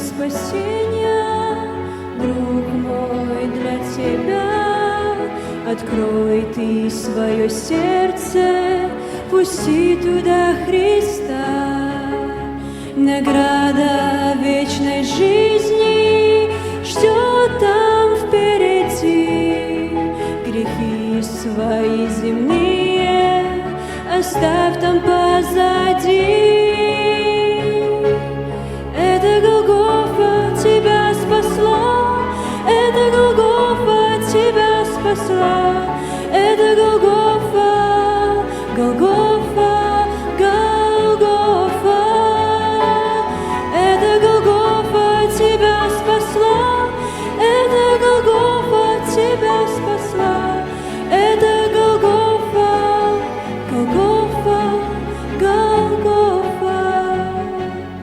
спасения, друг мой, для тебя. Открой ты свое сердце, пусти туда Христа, награда